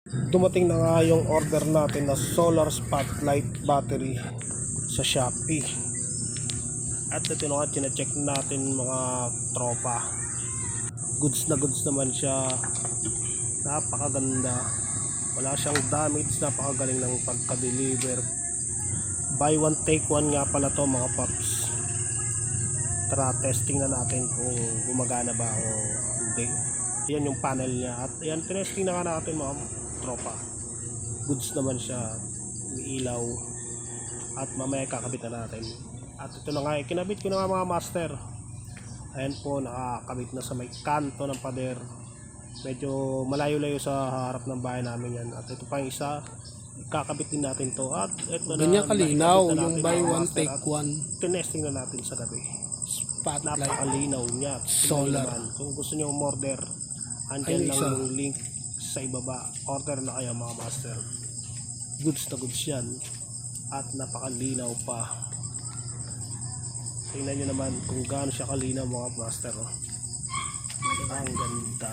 Dumating na nga yung order natin na solar spotlight battery sa Shopee. At ito na nga, chine-check natin mga tropa. Goods na goods naman siya. Napakaganda. Wala siyang damage, napakagaling ng pagka-deliver. Buy one take one nga pala to mga paps. Tara, testing na natin kung gumagana ba o hindi. Yan yung panel niya. At yan, tinesting na nga natin mga tropa. Goods naman siya. May ilaw. At mamaya kakabit na natin. At ito na nga, kinabit ko na nga mga master. Ayan po, nakakabit na sa may kanto ng pader. Medyo malayo-layo sa harap ng bahay namin yan. At ito pa yung isa, kakabit din natin to. At ito na, Ganyan kalinaw yung buy one take one. Tinesting na natin sa gabi. Spotlight. Napakalinaw niya. Solar. Kung gusto nyo umorder, andyan lang yung link sa ibaba. Order na kayo mga master. Goods na goods yan. At napakalinaw pa. Tingnan nyo naman kung gaano siya kalinaw mga master. Ang ganda.